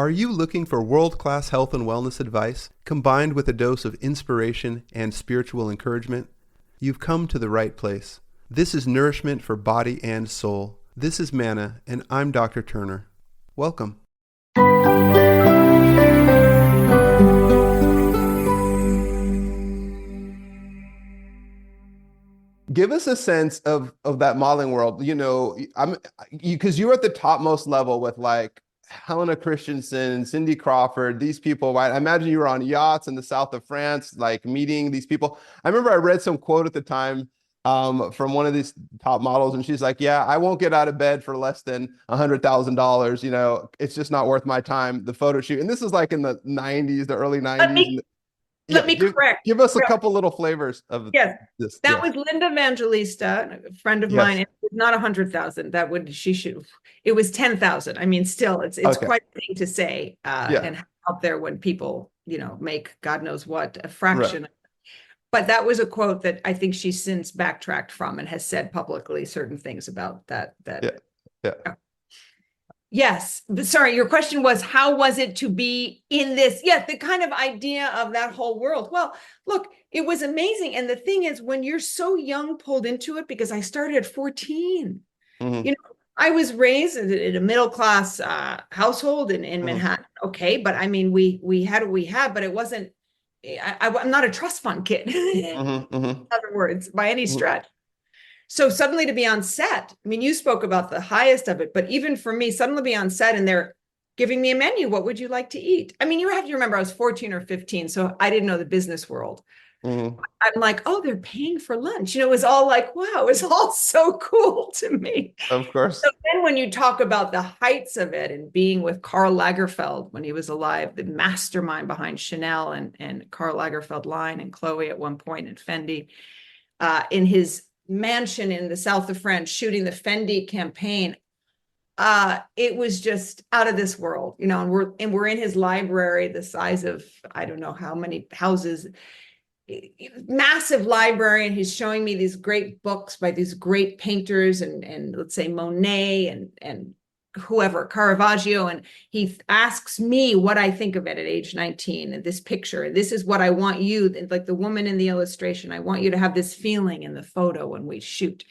Are you looking for world-class health and wellness advice combined with a dose of inspiration and spiritual encouragement? You've come to the right place. This is nourishment for body and soul. This is Manna, and I'm Dr. Turner. Welcome. Give us a sense of that modeling world. You know, because you're at the topmost level with like Helena Christensen, Cindy Crawford, these people, right? I imagine you were on yachts in the south of France, like meeting these people. I remember I read some quote at the time from one of these top models, and she's like, "Yeah, I won't get out of bed for less than $100,000. You know, it's just not worth my time." The photo shoot, and this is like in the '90s, the early Let '90s. me Yeah, let me correct. give us a couple little flavors of Yes, this. that Yes, was Linda Evangelista, a friend of mine. yes. It was not 100,000. That would she should. It was 10,000. I mean, still, it's Okay. quite a thing to say, Yeah. and out there when people, make God knows what a Right. fraction. But that was a quote that I think she's since backtracked from and has said publicly certain things about that. Yeah. Yeah. Yes, but sorry, your question was, how was it to be in this? Yeah, the kind of idea of that whole world. Well, look, it was amazing. And the thing is, when you're so young, pulled into it, because I started at 14, Mm-hmm. you know, I was raised in a middle class household in Mm-hmm. Manhattan. Okay, but I mean, we had what we had, but it wasn't. I'm not a trust fund kid. In Mm-hmm. Mm-hmm. other words, by any Mm-hmm. stretch. So suddenly to be on set, I mean, you spoke about the highest of it, but even for me, suddenly be on set and they're giving me a menu. What would you like to eat? I mean, you have to remember I was 14 or 15, so I didn't know the business world. Mm-hmm. I'm like, oh, they're paying for lunch. It was all like, wow, it was all so cool to me. Of So course. then when you talk about the heights of it and being with Karl Lagerfeld when he was alive, the mastermind behind Chanel and Karl Lagerfeld line and Chloe at one point and Fendi, in his mansion in the south of France shooting the Fendi campaign. It was just out of this world, and we're in his library, the size of I don't know how many houses, massive library, and he's showing me these great books by these great painters and let's say Monet and whoever, Caravaggio, and he asks me what I think of it at age 19 and this picture. This is what I want you, like the woman in the illustration, I want you to have this feeling in the photo when we shoot.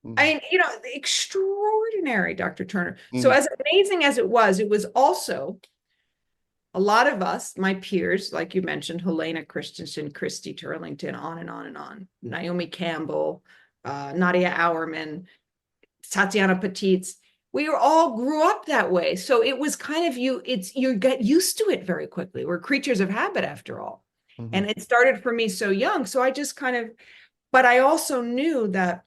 Mm-hmm. I mean, extraordinary, Dr. Turner. So Mm-hmm. as amazing as it was also a lot of us, my peers, like you mentioned, Helena Christensen, Christy Turlington, on and on and on, Naomi Campbell, Nadia Auerman, Tatiana Petitz, we all grew up that way. So it was kind of you get used to it very quickly. We're creatures of habit after all. Mm-hmm. And it started for me so young. So I just kind of, but I also knew that,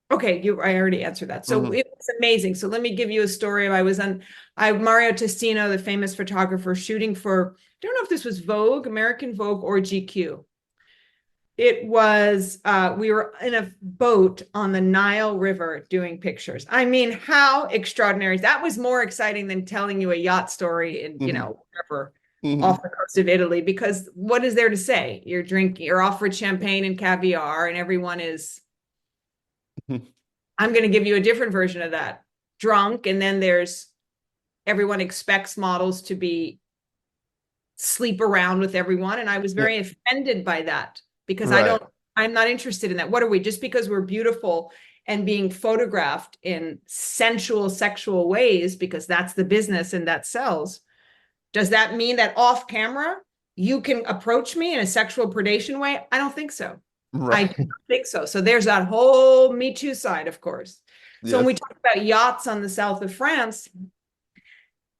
okay, I already answered that. So Mm-hmm. it was amazing. So let me give you a story. Mario Testino, the famous photographer, shooting for, I don't know if this was Vogue, American Vogue, or GQ. It was, we were in a boat on the Nile River doing pictures. I mean, how extraordinary. That was more exciting than telling you a yacht story in, wherever Mm-hmm. off the coast of Italy, because what is there to say? You're offered champagne and caviar, and everyone is, I'm going to give you a different version of that, drunk. And then everyone expects models to sleep around with everyone. And I was Yeah. very offended by that because Right. I'm not interested in that. What are we, just because we're beautiful and being photographed in sensual, sexual ways, because that's the business and that sells, does that mean that off camera you can approach me in a sexual predation way? I don't think so. I Right. don't think so. So there's that whole Me Too side, of course. So when we Yes. talk about yachts on the south of France,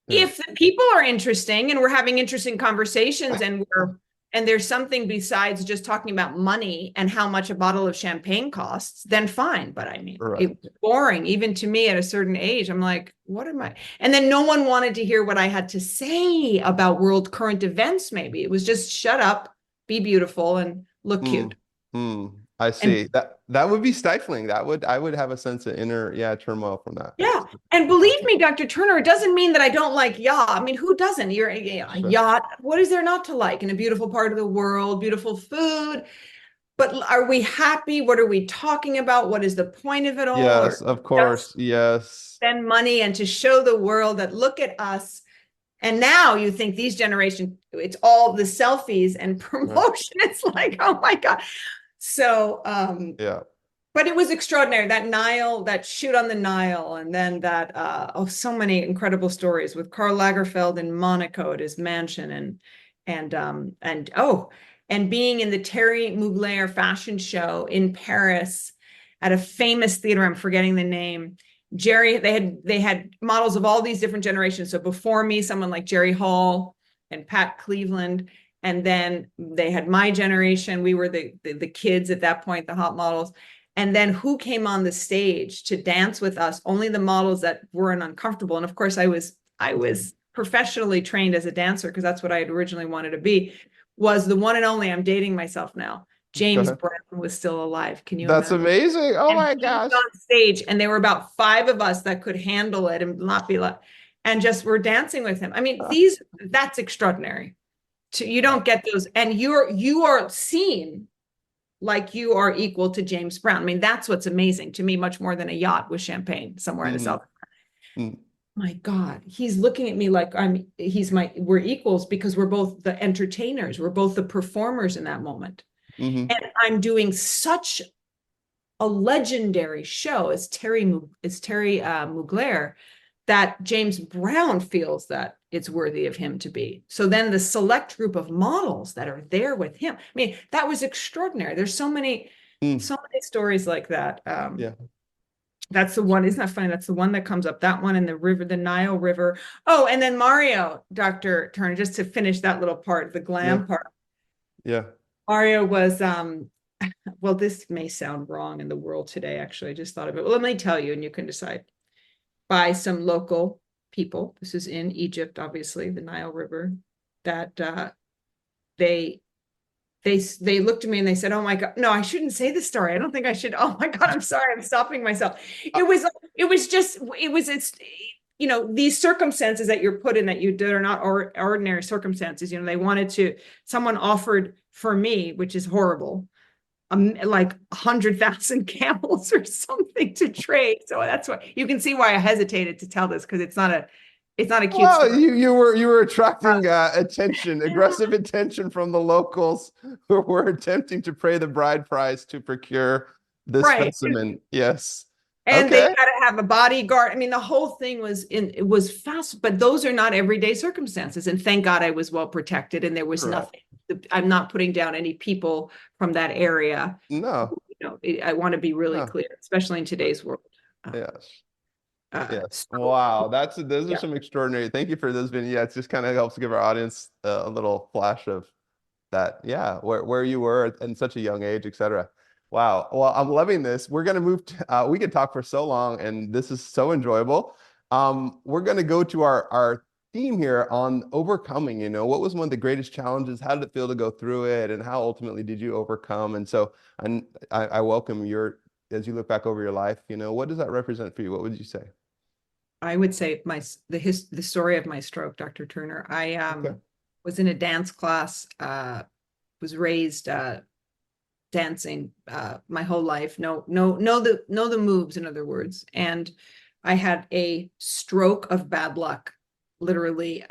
Yeah. if the people are interesting and we're having interesting conversations and there's something besides just talking about money and how much a bottle of champagne costs, then fine. But I mean, Right. it was boring, even to me at a certain age. I'm like, what am I? And then no one wanted to hear what I had to say about world current events. Maybe it was just shut up, be beautiful, and look Mm. cute. Mm. I And see. That would be stifling. I would have a sense of inner, turmoil from that. yeah. And believe me, Dr. Turner, it doesn't mean that I don't like yacht. I mean, who doesn't? You're a Sure. yacht. What is there not to like in a beautiful part of the world? Beautiful food. But are we happy? What are we talking about? What is the point of it all? Or Yes, of just course. Yes. spend money and to show the world that look at us. And now you think these generation, it's all the selfies and Right. promotion. It's like, oh my God. So, Yeah. but it was extraordinary. That Nile, that shoot on the Nile, and then that so many incredible stories with Karl Lagerfeld in Monaco at his mansion, and being in the Thierry Mugler fashion show in Paris at a famous theater. I'm forgetting the name. Jerry, they had models of all these different generations. So before me, someone like Jerry Hall and Pat Cleveland. And then they had my generation. We were the kids at that point, the hot models. And then who came on the stage to dance with us? Only the models that weren't uncomfortable. And of course, I was professionally trained as a dancer, because that's what I had originally wanted to be. Was the one and only, I'm dating myself now, Go James ahead. Brown was still alive. Can you That's imagine? amazing. Oh And my he was gosh. on stage, and there were about 5 of us that could handle it and not be like, and just were dancing with him. I mean, that's extraordinary. You don't get those, and you are seen like you are equal to James Brown. I mean, that's what's amazing to me, much more than a yacht with champagne somewhere in the Mhm. South. My God, he's looking at me like we're equals, because we're both the entertainers, we're both the performers in that moment. Mhm. And I'm doing such a legendary show as Terry Mugler, that James Brown feels that it's worthy of him to be. So then the select group of models that are there with him, I mean, that was extraordinary. There's Mm. so many stories like that. Yeah. That's the one, isn't that funny? That's the one that comes up, that one in the river, the Nile River. Oh, and then Mario, Dr. Turner, just to finish that little part, the Yeah. glam part. Yeah. Mario was, well, this may sound wrong in the world today, actually. I just thought of it. Well, let me tell you, and you can decide. By some local people. This is in Egypt, obviously, the Nile River. That they they looked at me and they said, "Oh my God, no, I shouldn't say this story. I don't think I should. Oh my God, I'm sorry. I'm stopping myself." Uh, It's these circumstances that you're put in, that are not ordinary circumstances. They wanted to. Someone offered for me, which is horrible, like 100,000 camels or something to trade. So that's why you can see why I hesitated to tell this, because it's not a cute Well, story. you were attracting attention, aggressive attention from the locals who were attempting to pay the bride price to procure this Right. specimen. Yes. And they Okay. got to have a bodyguard. I mean, the whole thing it was fast, but those are not everyday circumstances. And thank God I was well protected, and there was Right. nothing. I'm not putting down any people from that area. No. I want to be really No. clear, especially in today's world. Yes. Yes. So Wow. Those are yeah. some extraordinary. Thank you for those vignettes. Just kind of helps give our audience a little flash of that. Yeah. Where you were at such a young age, etc. Wow. Well, I'm loving this. We're gonna move to, we could talk for so long, and this is so enjoyable. We're gonna go to our theme here on overcoming. What was one of the greatest challenges? How did it feel to go through it, and how ultimately did you overcome? And so, I welcome as you look back over your life. What does that represent for you? What would you say? I would say the story of my stroke, Dr. Turner. I Okay. was in a dance class, was raised dancing my whole life. Know the moves, in other words. And I had a stroke of bad luck, literally.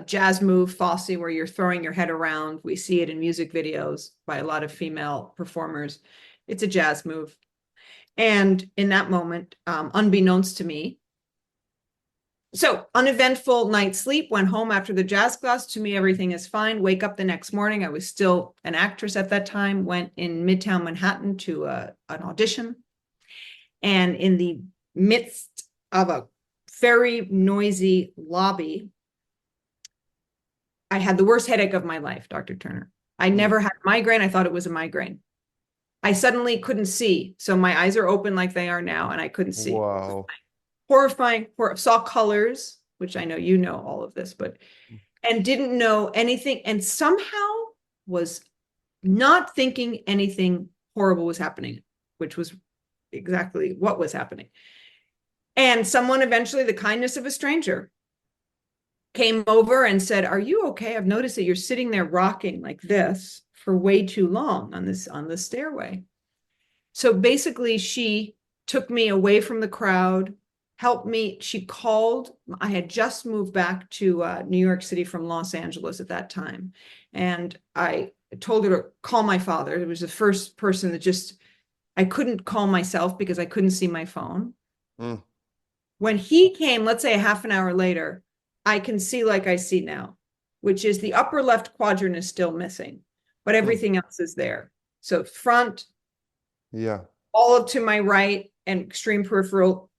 Jazz move, Fosse, where you're throwing your head around. We see it in music videos by a lot of female performers. It's a jazz move. And in that moment, unbeknownst to me, so uneventful night's sleep, went home after the jazz class. To me, everything is fine. Wake up the next morning. I was still an actress at that time, went in Midtown Manhattan to an audition. And in the midst of a very noisy lobby, I had the worst headache of my life, Dr. Turner. I Mm. never had a migraine. I thought it was a migraine. I suddenly couldn't see. So my eyes are open like they are now, and I couldn't see. Wow. Horrifying. Saw colors, which I know you know all of this, and didn't know anything, and somehow was not thinking anything horrible was happening, which was exactly what was happening. And someone eventually, the kindness of a stranger, came over and said, "Are you okay? I've noticed that you're sitting there rocking like this for way too long on the stairway." So basically, she took me away from the crowd, helped me. She called. I had just moved back to New York City from Los Angeles at that time. And I told her to call my father. It was the first person that just, I couldn't call myself because I couldn't see my phone. Mm. When he came, let's say a half an hour later, I can see like I see now, which is the upper left quadrant is still missing, but Mm. everything else is there. So front, Yeah. all up to my right, and extreme peripheral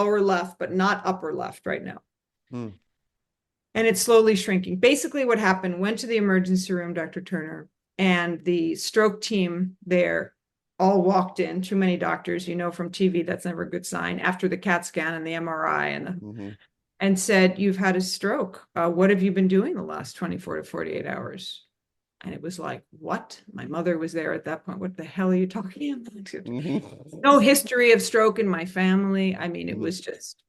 lower left, but not upper left right now. Mm. And it's slowly shrinking. Basically what happened, went to the emergency room, Dr. Turner, and the stroke team there all walked in, too many doctors, you know, from TV, that's never a good sign, after the CAT scan and the MRI and said, you've had a stroke. What have you been doing the last 24 to 48 hours? And it was like, what? My mother was there at that point. What the hell are you talking about? Mm-hmm. No history of stroke in my family. I mean, it was just,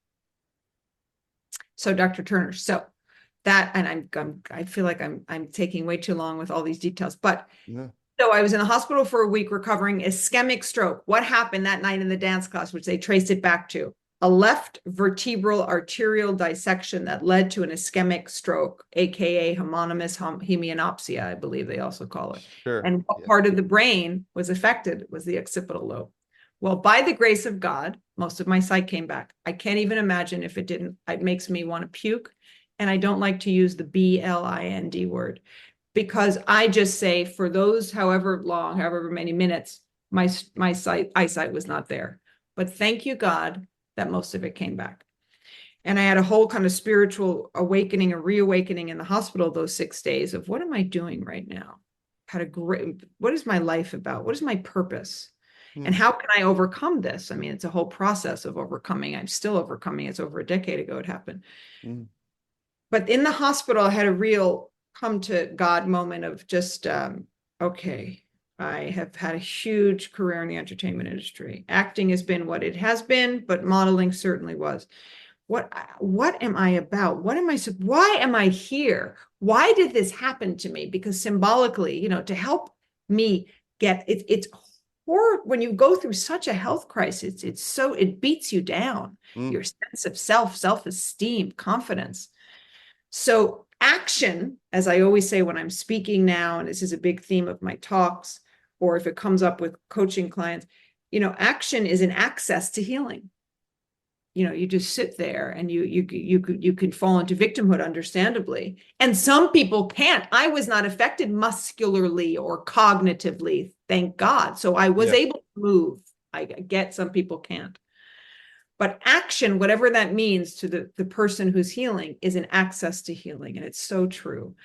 so Dr. Turner, so that, and I feel like I'm taking way too long with all these details, but Yeah. so I was in the hospital for a week recovering ischemic stroke. What happened that night in the dance class, which they traced it back to? A left vertebral arterial dissection that led to an ischemic stroke, aka homonymous hemianopsia, I believe they also call it. Sure. And what Yeah. part of the brain was affected was the occipital lobe. Well, by the grace of God, most of my sight came back. I can't even imagine if it didn't. It makes me want to puke. And I don't like to use the blind word, because I just say for those however long, however many minutes, my eyesight was not there. But thank you, God, that most of it came back. And I had a whole kind of spiritual awakening and reawakening in the hospital those 6 days of what am I doing right now? Had a great, what is my life about? What is my purpose? And Mm. how can I overcome this? I mean, it's a whole process of overcoming. I'm still overcoming. It's over a decade ago it happened. Mm. But in the hospital, I had a real come to God moment of just, okay, I have had a huge career in the entertainment industry. Acting has been what it has been, but modeling certainly was. What am I about? Why am I here? Why did this happen to me? Because symbolically, you know, to help me get it, it's horror when you go through such a health crisis, it beats you down, Mm. your sense of self-esteem, confidence. So action, as I always say when I'm speaking now, and this is a big theme of my talks, or if it comes up with coaching clients, you know, action is an access to healing. You know, you just sit there and you can fall into victimhood, understandably. And some people can't. I was not affected muscularly or cognitively, thank God. So I was Yeah. able to move. I get some people can't. But action, whatever that means to the person who's healing, is an access to healing. And it's so true.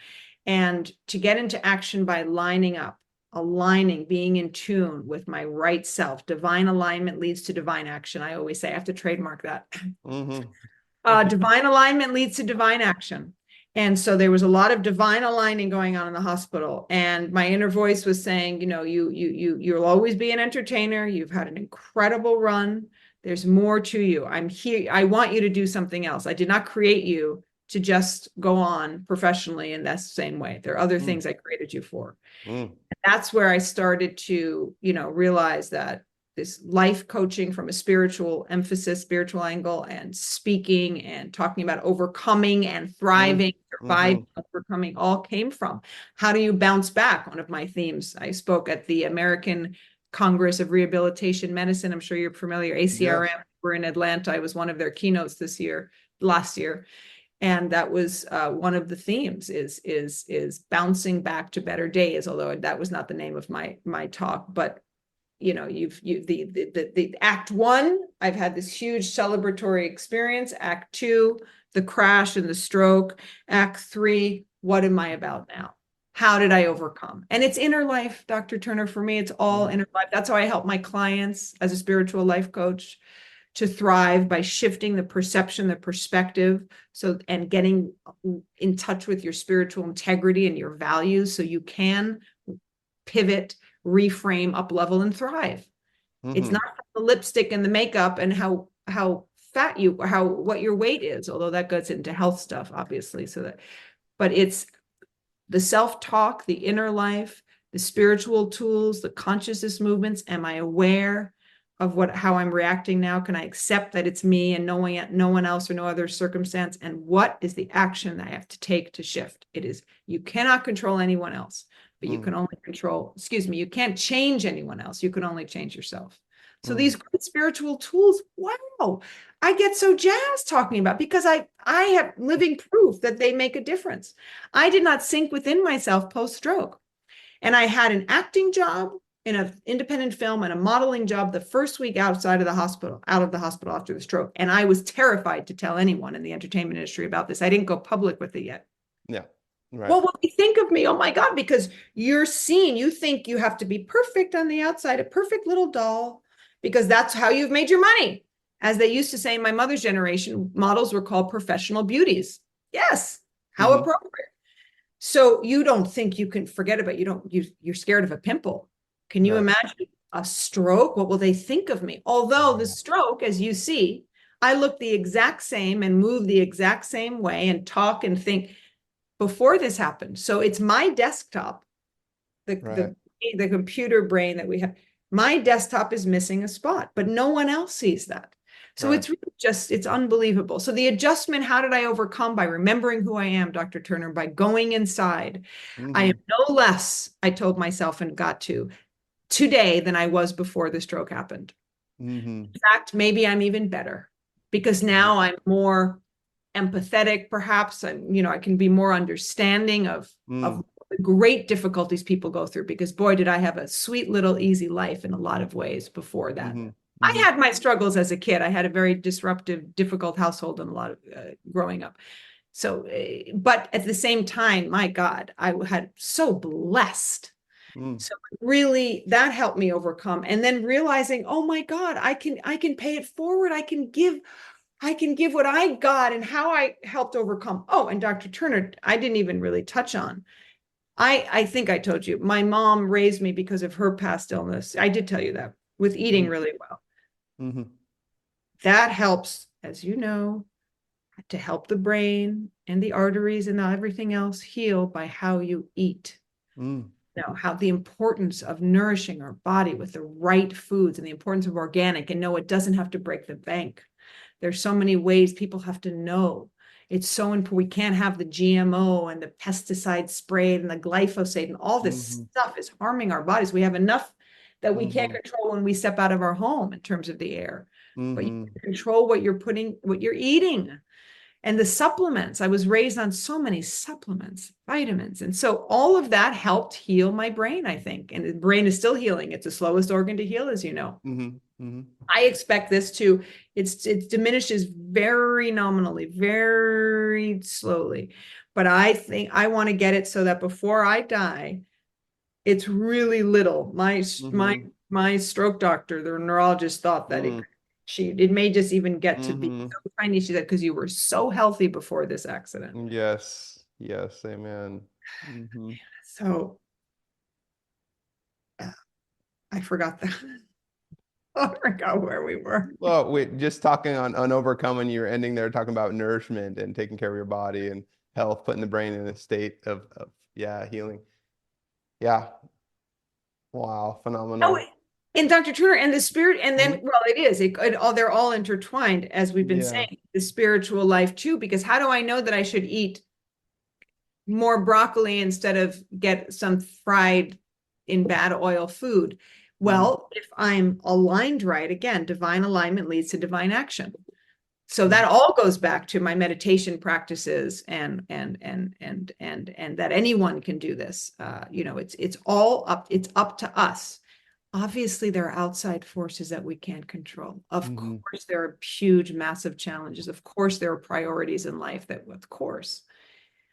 And to get into action by lining up, aligning, being in tune with my right self. Divine alignment leads to divine action. I always say I have to trademark that. Mm-hmm. Divine alignment leads to divine action. And so there was a lot of divine aligning going on in the hospital. And my inner voice was saying, you know, you'll always be an entertainer. You've had an incredible run. There's more to you. I'm here. I want you to do something else. I did not create you to just go on professionally in that same way. There are other Mm. things I created you for. Mm. That's where I started to, you know, realize that this life coaching from a spiritual emphasis, spiritual angle, and speaking and talking about overcoming and Mm. thriving, Mm-hmm. surviving, overcoming, all came from how do you bounce back? One of my themes. I spoke at the American Congress of Rehabilitation Medicine. I'm sure you're familiar. ACRM. Yes. We're in Atlanta. I was one of their keynotes last year. And that was one of the themes is bouncing back to better days. Although that was not the name of my talk, but you know, the act one, I've had this huge celebratory experience. Act two, the crash and the stroke. Act three, what am I about now? How did I overcome? And it's inner life, Dr. Turner. For me, it's all Mm. inner life. That's how I help my clients as a spiritual life coach to thrive by shifting the perception, the perspective, so and getting in touch with your spiritual integrity and your values so you can pivot, reframe, up level, and thrive. It's Mm-hmm. not the lipstick and the makeup and how fat you, how what your weight is, although that gets into health stuff, obviously. So that, but it's the self-talk, the inner life, the spiritual tools, the consciousness movements. Am I aware? of how I'm reacting now? Can I accept that it's me and no one else or no other circumstance? And what is the action that I have to take to shift? It is, you cannot control anyone else, but you can only control, excuse me, you can't change anyone else. You can only change yourself. So these great spiritual tools, wow, I get so jazzed talking about, because I have living proof that they make a difference. I did not sink within myself post-stroke. And I had an acting job in an independent film and a modeling job the first week out of the hospital after the stroke. And I was terrified to tell anyone in the entertainment industry about this. I didn't go public with it yet. Yeah. Right. Well, what do you think of me? Oh my God, because you're seen, you think you have to be perfect on the outside, a perfect little doll, because that's how you've made your money. As they used to say in my mother's generation, models were called professional beauties. Yes. How appropriate. So you don't think you can forget about, you're scared of a pimple. Can you imagine a stroke? What will they think of me? Although the stroke, as you see, I look the exact same and move the exact same way and talk and think before this happened. So it's my desktop, the computer brain that we have. My desktop is missing a spot, but no one else sees that. So it's really just, it's unbelievable. So the adjustment, how did I overcome? By remembering who I am, Dr. Turner, by going inside. I am no less, I told myself and got to, today than I was before the stroke happened. In fact, maybe I'm even better, because now I'm more empathetic, perhaps. I can be more understanding of the great difficulties people go through, because boy, did I have a sweet little easy life in a lot of ways before that. I had my struggles as a kid. I had a very disruptive, difficult household and a lot of growing up. So, but at the same time, my God, I had so blessed. So really that helped me overcome. And then realizing, oh my God, I can pay it forward. I can give what I got and how I helped overcome. Oh, and Dr. Turner, I didn't even really touch on. I think I told you, my mom raised me because of her past illness. I did tell you that, with eating really well. That helps, as you know, to help the brain and the arteries and everything else heal by how you eat. Now, how the importance of nourishing our body with the right foods and the importance of organic, and no, it doesn't have to break the bank. There's so many ways people have to know. It's so important. We can't have the GMO and the pesticide sprayed and the glyphosate and all this stuff is harming our bodies. We have enough that we can't control when we step out of our home in terms of the air. But you can control what you're eating. And the supplements, I was raised on so many supplements, vitamins. And so all of that helped heal my brain, I think. And the brain is still healing. It's the slowest organ to heal, as you know. I expect this to, it diminishes very nominally, very slowly. But I think I want to get it so that before I die, it's really little. My stroke doctor, the neurologist, thought that it may just even get to be so tiny. She said, because you were so healthy before this accident. Yes. Amen. So I forgot that. I forgot where we were. Well, wait, just talking on overcoming, you're ending there talking about nourishment and taking care of your body and health, putting the brain in a state of healing. Yeah. Wow, phenomenal. Oh, and Dr. Turner and the spirit, and then, well, they're all intertwined, as we've been saying, the spiritual life too, because how do I know that I should eat more broccoli instead of get some fried in bad oil food? Well, if I'm aligned right, again, divine alignment leads to divine action. So that all goes back to my meditation practices and that anyone can do this. It's all up, it's up to us. Obviously, there are outside forces that we can't control. Of course, there are huge, massive challenges. Of course, there are priorities in life that, of course,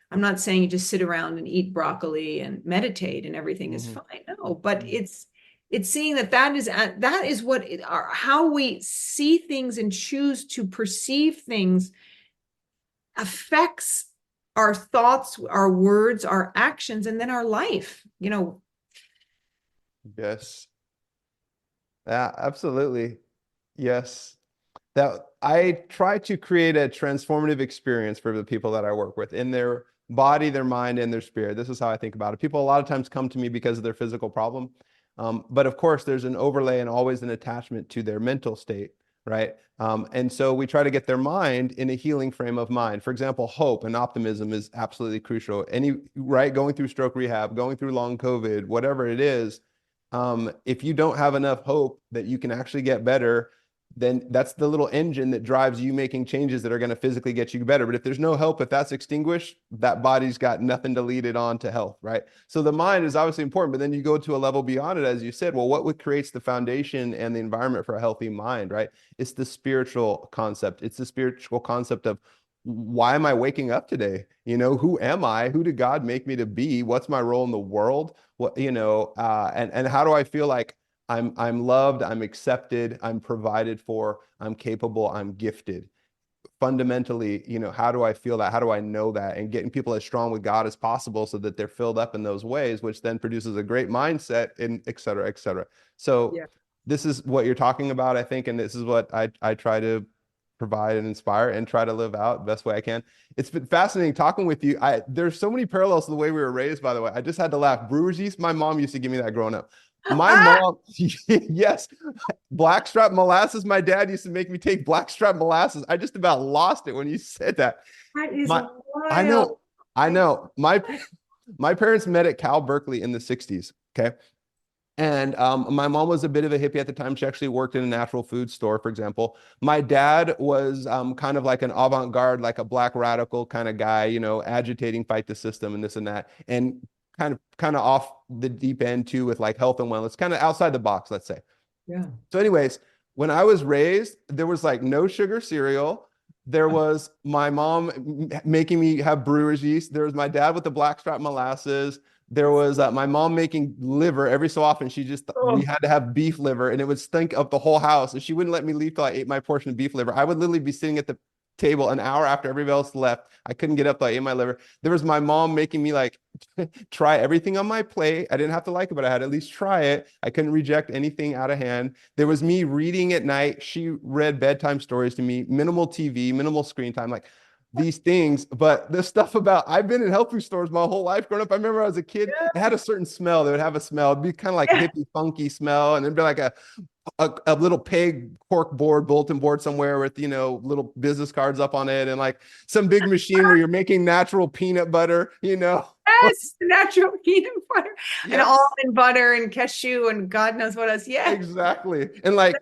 I'm not saying you just sit around and eat broccoli and meditate and everything is fine. No, but it's seeing that is what how we see things and choose to perceive things affects our thoughts, our words, our actions, and then our life. Yes. Yeah, absolutely. Yes. That I try to create a transformative experience for the people that I work with in their body, their mind, and their spirit. This is how I think about it. People a lot of times come to me because of their physical problem, But of course, there's an overlay and always an attachment to their mental state, right? And so we try to get their mind in a healing frame of mind. For example, hope and optimism is absolutely crucial. Right, going through stroke rehab, going through long COVID, whatever it is, if you don't have enough hope that you can actually get better, then that's the little engine that drives you making changes that are going to physically get you better. But if there's no help, if that's extinguished, that body's got nothing to lead it on to health, right? So the mind is obviously important, but then you go to a level beyond it, as you said. Well, what creates the foundation and the environment for a healthy mind, right? It's the spiritual concept. It's the spiritual concept of, why am I waking up today? Who am I? Who did God make me to be? What's my role in the world? And how do I feel like I'm loved, I'm accepted, I'm provided for, I'm capable, I'm gifted. Fundamentally, how do I feel that? How do I know that? And getting people as strong with God as possible so that they're filled up in those ways, which then produces a great mindset, and et cetera, et cetera. So Yeah. this is what you're talking about, I think, and this is what I try to provide and inspire and try to live out the best way I can. It's been fascinating talking with you. There's so many parallels to the way we were raised, by the way. I just had to laugh. Brewer's yeast, my mom used to give me that growing up. My mom, yes, blackstrap molasses. My dad used to make me take blackstrap molasses. I just about lost it when you said that. That is My, I wild. know, I know. My parents met at Cal Berkeley in the 60s. Okay. And my mom was a bit of a hippie at the time. She actually worked in a natural food store, for example. My dad was kind of like an avant-garde, like a black radical kind of guy, agitating, fight the system and this and that. And kind of off the deep end too, with like health and wellness, kind of outside the box, let's say. Yeah. So anyways, when I was raised, there was like no sugar cereal. There was my mom making me have brewer's yeast. There was my dad with the blackstrap molasses. There was my mom making liver every so often. We Oh, had to have beef liver, and it would stink up the whole house. And she wouldn't let me leave till I ate my portion of beef liver. I would literally be sitting at the table an hour after everybody else left. I couldn't get up till I ate my liver. There was my mom making me like try everything on my plate. I didn't have to like it, but I had to at least try it. I couldn't reject anything out of hand. There was me reading at night. She read bedtime stories to me, minimal TV, minimal screen time, like these things. But the stuff about, I've been in health food stores my whole life growing up. I remember I was a kid, it had a certain smell. They would have a smell. It'd be kind of like yeah. hippie, funky smell. And it'd be like a little peg cork board, bulletin board somewhere with, little business cards up on it, and like some big machine where you're making natural peanut butter. Yes, natural peanut butter and Yes, almond butter and cashew and God knows what else. Yeah. exactly. And like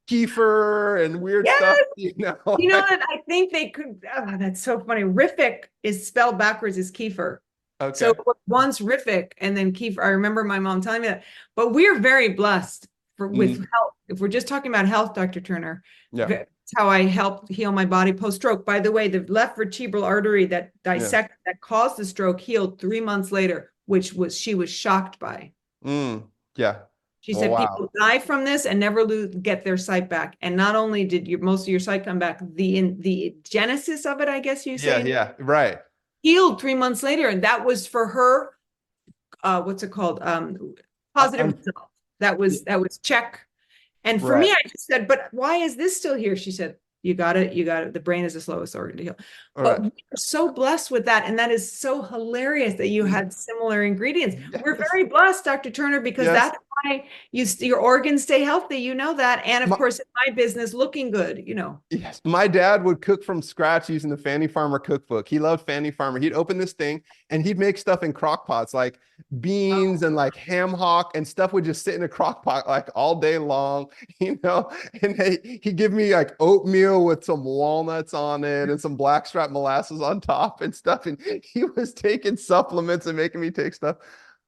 kefir and weird stuff, Yes. You know like, that I think they could. Oh, that's so funny. Riffic is spelled backwards as kefir. So okay. it was once Riffic and then kefir. I remember my mom telling me that. But we're very blessed with Mm, health. If we're just talking about health, Dr. Turner, yeah, that's how I helped heal my body post-stroke. By the way, the left vertebral artery that yeah. caused the stroke healed 3 months later, which she was shocked by. Mm, yeah. She Oh, said wow. people die from this and never get their sight back. And not only did most of your sight come back, the genesis of it, I guess you Yeah, say, yeah, right. healed 3 months later. And that was for her, what's it called? I, Positive I'm result. That was check. And for me, right. I just said, but why is this still here? She said, you got it. You got it. The brain is the slowest organ to heal. All But right. we are so blessed with that. And that is so hilarious that you Mm, had similar ingredients. We're yes, very blessed, Dr. Turner, because yes. that's why your organs stay healthy. You know that. And of My, course, in my business, looking good. Yes, my dad would cook from scratch using the Fanny Farmer cookbook. He loved Fanny Farmer. He'd open this thing and he'd make stuff in crock pots, like beans and like ham hock, and stuff would just sit in a crock pot like all day long, you know. And he'd give me like oatmeal with some walnuts on it and some blackstrap molasses on top and stuff. And he was taking supplements and making me take stuff.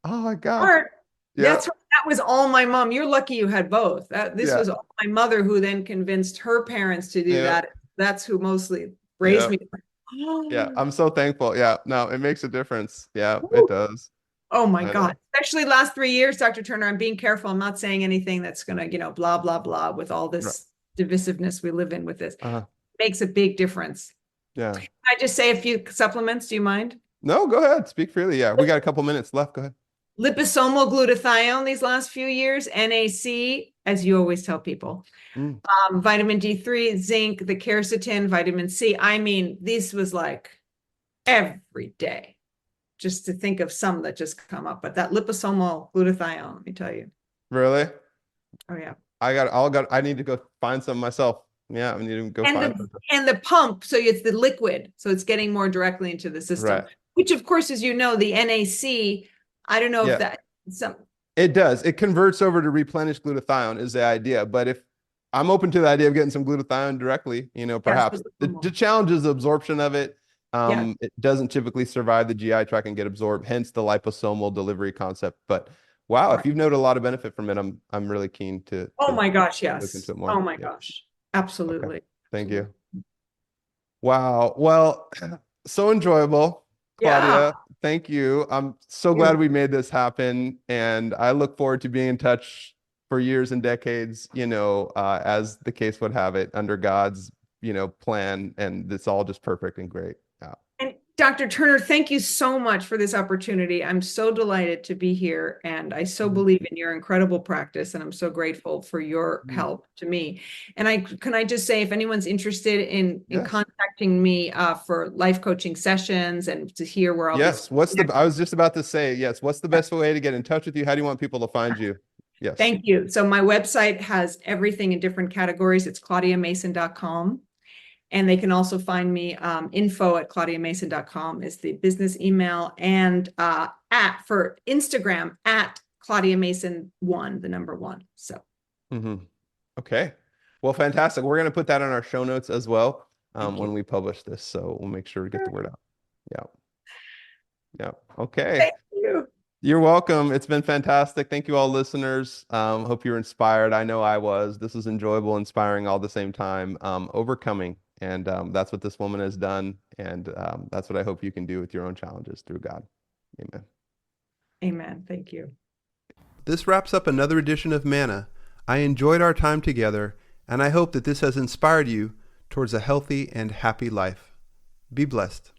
Oh my God. Smart. Yeah. That was all my mom. You're lucky you had both. This Yeah. was all my mother who then convinced her parents to do Yeah. that. That's who mostly raised Yeah. me. Yeah. I'm so thankful. Yeah. No, it makes a difference. Yeah, it Oh, does. oh my I God. know. Especially last 3 years, Dr. Turner, I'm being careful. I'm not saying anything that's going to, blah, blah, blah with all Right. this divisiveness we live in with this. Uh-huh. Makes a big difference. Yeah. Can I just say a few supplements? Do you mind? No, go ahead. Speak freely. Yeah, we got a couple minutes left. Go ahead. Liposomal glutathione these last few years, NAC, as you always tell people. Mm. Vitamin D3, zinc, the quercetin, vitamin C. I mean, this was like every day, just to think of some that just come up. But that liposomal glutathione, let me tell you. Really? Oh yeah. I need to go find some myself. Yeah, I need to go And find the some. and the pump, so it's the liquid, so it's getting more directly into the system, Right. which of course, as you know, the NAC, I don't know if Yeah, that some it does. It converts over to replenish glutathione is the idea. But if I'm open to the idea of getting some glutathione directly, yes, perhaps the challenge is the absorption of it. yes, It doesn't typically survive the GI tract and get absorbed, hence the liposomal delivery concept. But wow, if right. you've noted a lot of benefit from it, I'm really keen to Oh my gosh, look into yes. it more. Oh my Yeah. gosh. Okay. Absolutely. Thank Absolutely. you. Wow. Well, so enjoyable, Yeah. Claudia. Thank you. I'm so glad You. we made this happen, and I look forward to being in touch for years and decades, as the case would have it, under God's, plan, and it's all just perfect and great. Yeah. And Dr. Turner, thank you so much for this opportunity. I'm so delighted to be here, and I so Mhm. believe in your incredible practice, and I'm so grateful for your Mhm. help to me. And I just say, if anyone's interested in Yes. contacting me for life coaching sessions and to hear where I'll be Yes. I was just about to say, yes. What's the best way to get in touch with you? How do you want people to find you? Yes. Thank you. So my website has everything in different categories. It's claudiamason.com. And they can also find me, info at claudiamason.com is the business email, and for Instagram at Claudia Mason 1, the number 1. So Hmm. Okay. Well, fantastic. We're going to put that in our show notes as well, thank you. when we publish this. So we'll make sure to get the word out. Yeah. Yeah. Okay. Thank you. You're welcome. It's been fantastic. Thank you all listeners. Hope you're inspired. I know I was. This was enjoyable, inspiring all at the same time. Overcoming. And that's what this woman has done. And that's what I hope you can do with your own challenges through God. Amen. Amen. Thank you. This wraps up another edition of Manna. I enjoyed our time together, and I hope that this has inspired you towards a healthy and happy life. Be blessed.